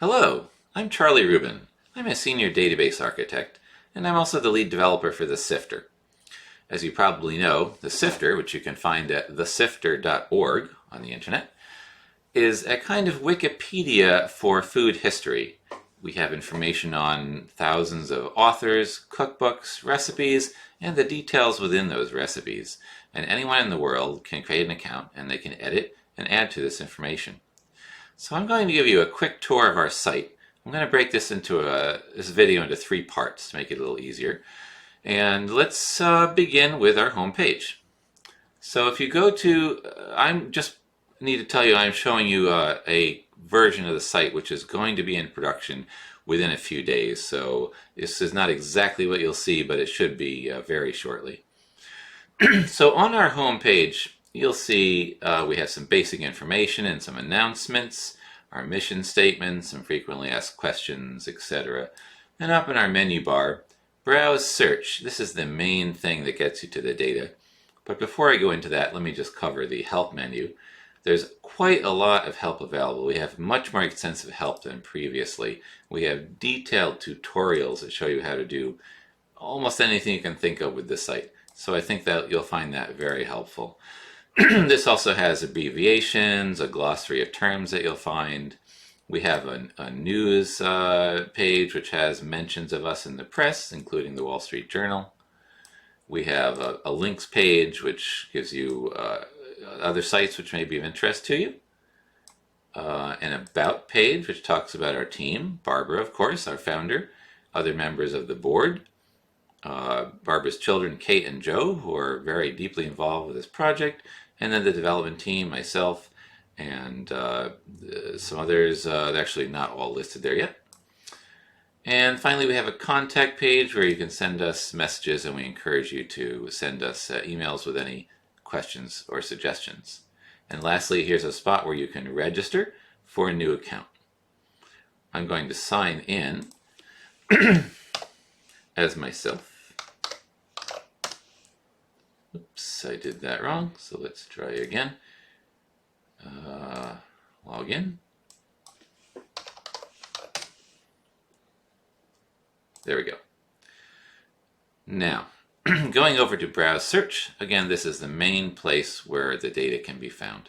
Hello, I'm Charlie Rubin. I'm a senior database architect, and I'm also the lead developer for the Sifter. As you probably know, the Sifter, which you can find at thesifter.org on the internet, is a kind of Wikipedia for food history. We have information on thousands of authors, cookbooks, recipes, and the details within those recipes. And anyone in the world can create an account and they can edit and add to this information. So I'm going to give you a quick tour of our site. I'm going to break this video into 3 parts to make it a little easier. And let's begin with our home page. So if you go to, need to tell you I'm showing you a version of the site which is going to be in production within a few days. So this is not exactly what you'll see, but it should be very shortly. So on our home page, you'll see we have some basic information and some announcements, our mission statement, some frequently asked questions, etc. And up in our menu bar, browse search. This is the main thing that gets you to the data. But before I go into that, let me just cover the help menu. There's quite a lot of help available. We have much more extensive help than previously. We have detailed tutorials that show you how to do almost anything you can think of with this site. So I think that you'll find that very helpful. This also has abbreviations, a glossary of terms that you'll find. We have a news page which has mentions of us in the press, including the Wall Street Journal. We have a links page which gives you other sites which may be of interest to you. An about page which talks about our team, Barbara, of course, our founder, other members of the board, Barbara's children, Kate and Joe, who are very deeply involved with this project, and then the development team, myself, and some others, actually not all listed there yet. And finally, we have a contact page where you can send us messages, and we encourage you to send us emails with any questions or suggestions. And lastly, here's a spot where you can register for a new account. I'm going to sign in as myself. Oops, I did that wrong, so let's try again. Log in. There we go. Now, going over to Browse Search, again, this is the main place where the data can be found.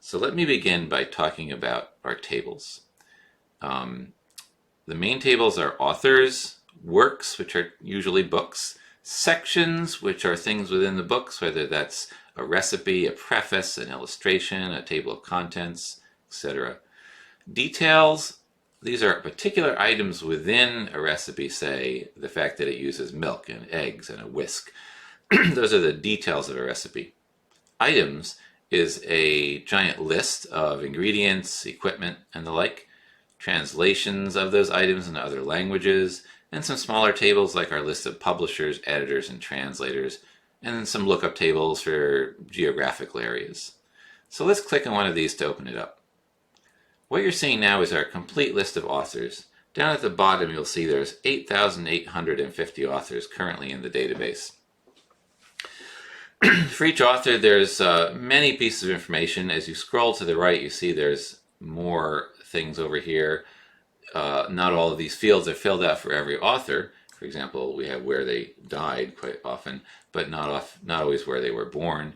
So let me begin by talking about our tables. The main tables are authors, works, which are usually books, sections, which are things within the books, whether that's a recipe, a preface, an illustration, a table of contents, etc. Details, these are particular items within a recipe, say the fact that it uses milk and eggs and a whisk. Those are the details of a recipe. Items is a giant list of ingredients, equipment, and the like, translations of those items into other languages, and some smaller tables like our list of publishers, editors, and translators, and then some lookup tables for geographical areas. So let's click on one of these to open it up. What you're seeing now is our complete list of authors. Down at the bottom you'll see there's 8,850 authors currently in the database. For each author there's many pieces of information. As you scroll to the right you see there's more things over here. Not all of these fields are filled out for every author. For example, we have where they died quite often, but not always where they were born.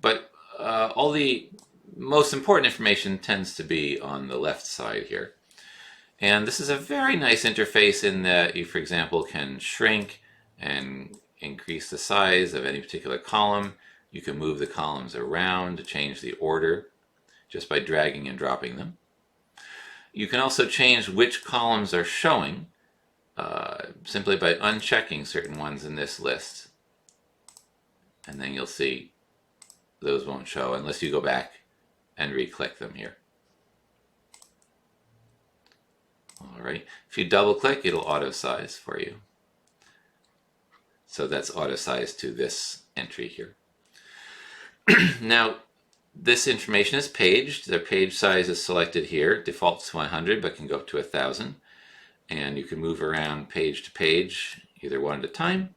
But all the most important information tends to be on the left side here. And this is a very nice interface in that you, for example, can shrink and increase the size of any particular column. You can move the columns around to change the order just by dragging and dropping them. You can also change which columns are showing simply by unchecking certain ones in this list. And then you'll see those won't show unless you go back and re-click them here. Alright, if you double click it'll auto size for you. So that's auto size to this entry here. Now this information is paged. The page size is selected here. Defaults to 100 but can go up to 1,000. And you can move around page to page either one at a time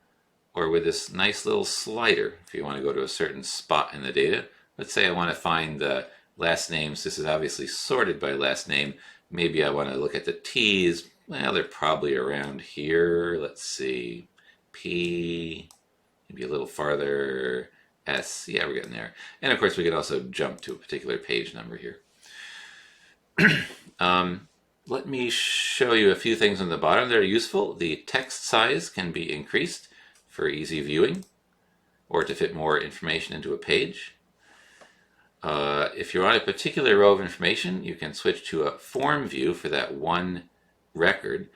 or with this nice little slider if you want to go to a certain spot in the data. Let's say I want to find the last names. This is obviously sorted by last name. Maybe I want to look at the T's. Well, they're probably around here. Let's see. P, maybe a little farther. S, yeah, we're getting there. And of course, we could also jump to a particular page number here. Let me show you a few things on the bottom that are useful. The text size can be increased for easy viewing or to fit more information into a page. If you're on a particular row of information, you can switch to a form view for that one record,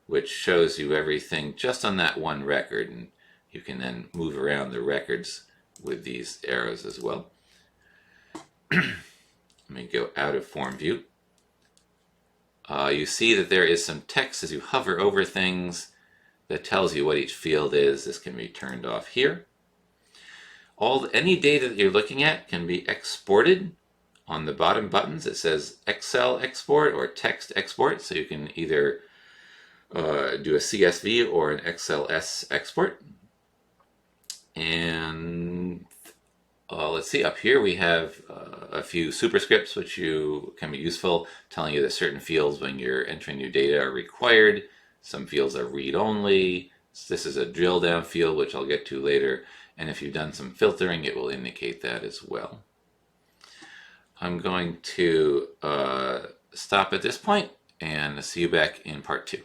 which shows you everything just on that one record, and you can then move around the records with these arrows as well. Let me go out of form view. You see that there is some text as you hover over things that tells you what each field is. This can be turned off here. Any data that you're looking at can be exported. On the bottom buttons it says Excel export or text export, so you can either do a CSV or an XLS export. And let's see, up here we have a few superscripts which can be useful, telling you that certain fields when you're entering new data are required. Some fields are read-only. This is a drill down field, which I'll get to later. And if you've done some filtering, it will indicate that as well. I'm going to stop at this point and see you back in part 2.